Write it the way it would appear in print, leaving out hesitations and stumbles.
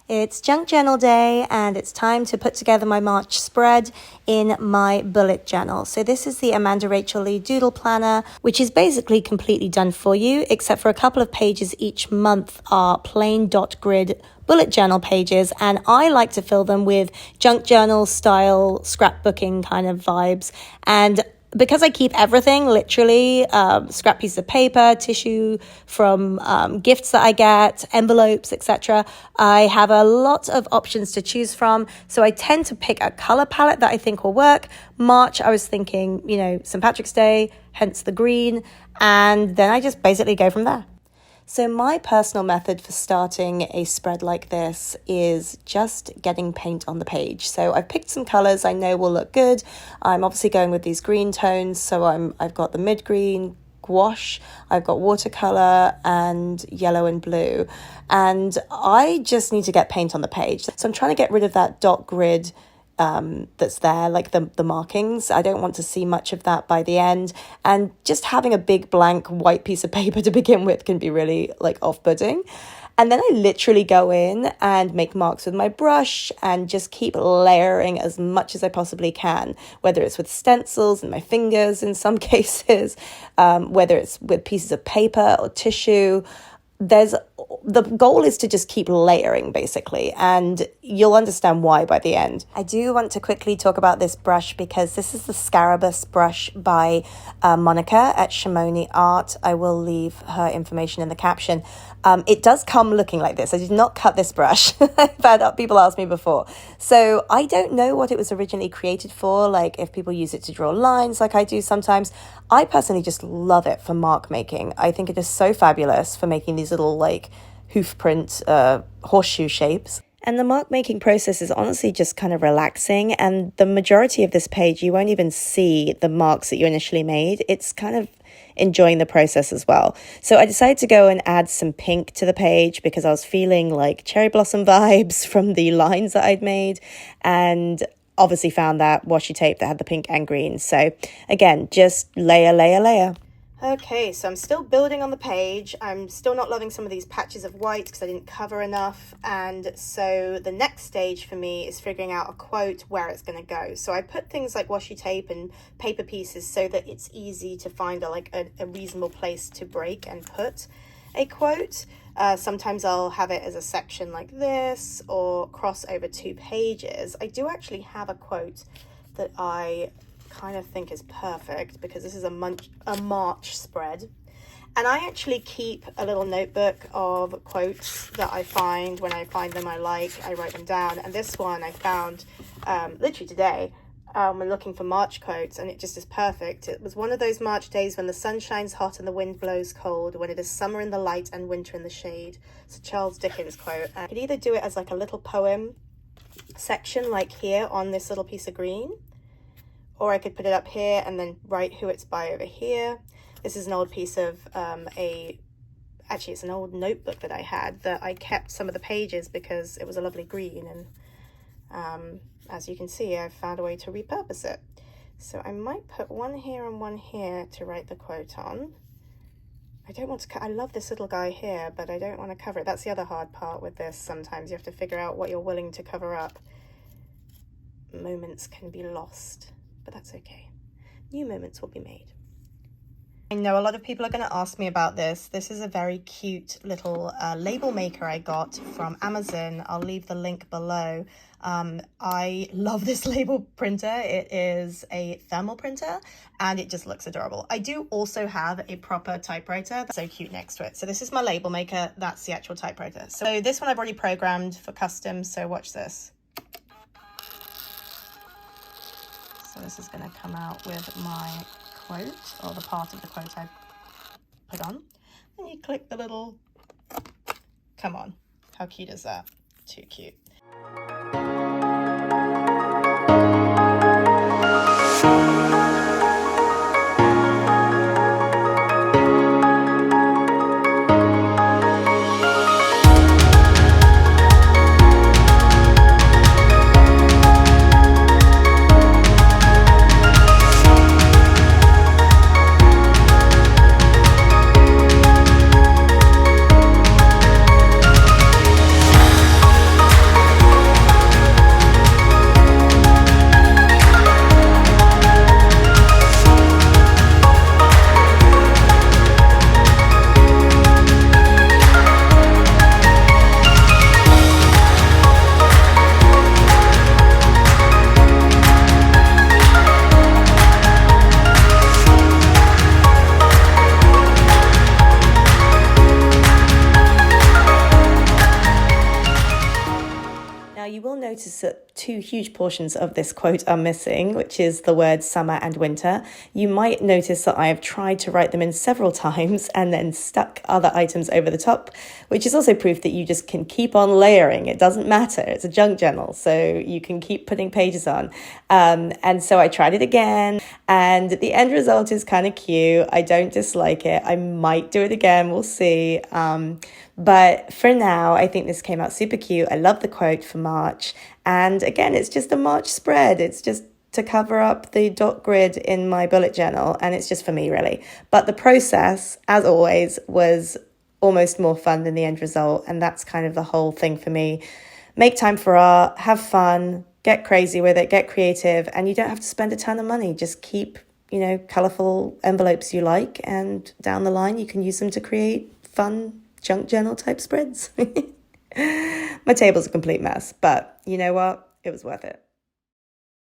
It's junk journal day and it's time to put together my March spread in my bullet journal. So this is the Amanda Rachel Lee Doodle Planner, which is basically completely done for you, except for a couple of pages each month are plain dot grid bullet journal pages, and I like to fill them with junk journal style scrapbooking kind of vibes. And because I keep everything, literally, scrap pieces of paper, tissue from gifts that I get, envelopes, etc., I have a lot of options to choose from. So I tend to pick a color palette that I think will work. March, I was thinking, St. Patrick's Day, hence the green. And then I just basically go from there. So my personal method for starting a spread like this is just getting paint on the page. So I've picked some colours I know will look good. I'm obviously going with these green tones. So I've got the mid-green, gouache, I've got watercolour and yellow and blue. And I just need to get paint on the page. So I'm trying to get rid of that dot grid that's there, like the markings. I don't want to see much of that by the end, and just having a big blank white piece of paper to begin with can be really off-putting. And then I literally go in and make marks with my brush and just keep layering as much as I possibly can, whether it's with stencils and my fingers in some cases, whether it's with pieces of paper or tissue. The goal is to just keep layering, basically, and you'll understand why by the end. I do want to quickly talk about this brush because this is the Scarabus brush by Monica at Shimoni Art. I will leave her information in the caption. It does come looking like this. I did not cut this brush. I've had people ask me before. So I don't know what it was originally created for, like if people use it to draw lines like I do sometimes. I personally just love it for mark making. I think it is so fabulous for making these little hoof print horseshoe shapes. And the mark making process is honestly just kind of relaxing. And the majority of this page, you won't even see the marks that you initially made. It's kind of enjoying the process as well. So I decided to go and add some pink to the page because I was feeling like cherry blossom vibes from the lines that I'd made, and obviously found that washi tape that had the pink and green. So again, just layer. Okay, so I'm still building on the page. I'm still not loving some of these patches of white because I didn't cover enough. And so the next stage for me is figuring out a quote where it's going to go. So I put things like washi tape and paper pieces so that it's easy to find a reasonable place to break and put a quote. Sometimes I'll have it as a section like this or cross over 2 pages. I do actually have a quote that I kind of think is perfect because this is a March spread, and I actually keep a little notebook of quotes that I find. When I find them I write them down, and this one I found literally today when looking for March quotes, and it just is perfect. It was one of those March days when the sun shines hot and the wind blows cold, when it is summer in the light and winter in the shade. It's a Charles Dickens quote. I could either do it as like a little poem section like here on this little piece of green, or I could put it up here and then write who it's by over here. This is an old piece of actually it's an old notebook that I had that I kept some of the pages because it was a lovely green, and as you can see, I've found a way to repurpose it. So I might put one here and one here to write the quote on. I don't want to I love this little guy here, but I don't want to cover it. That's the other hard part with this. Sometimes you have to figure out what you're willing to cover up. Moments can be lost, but that's okay. New moments will be made. I know a lot of people are going to ask me about this. This is a very cute little label maker I got from Amazon. I'll leave the link below. I love this label printer. It is a thermal printer and it just looks adorable. I do also have a proper typewriter that's so cute next to it. So this is my label maker. That's the actual typewriter. So this one I've already programmed for custom. So watch this. So this is going to come out with my quote, or the part of the quote I put on. And you click the little, come on, how cute is that? Too cute. Now, you will notice that two huge portions of this quote are missing, which is the words summer and winter. You might notice that I have tried to write them in several times and then stuck other items over the top, which is also proof that you just can keep on layering. It doesn't matter. It's a junk journal, so you can keep putting pages on. And so I tried it again, and the end result is kind of cute. I don't dislike it. I might do it again. We'll see. But for now, I think this came out super cute. I love the quote for March. And again, it's just a March spread. It's just to cover up the dot grid in my bullet journal. And it's just for me, really. But the process, as always, was almost more fun than the end result. And that's kind of the whole thing for me. Make time for art, have fun, get crazy with it, get creative. And you don't have to spend a ton of money. Just keep, colorful envelopes you like. And down the line, you can use them to create fun junk journal type spreads. My table's a complete mess, but you know what? It was worth it.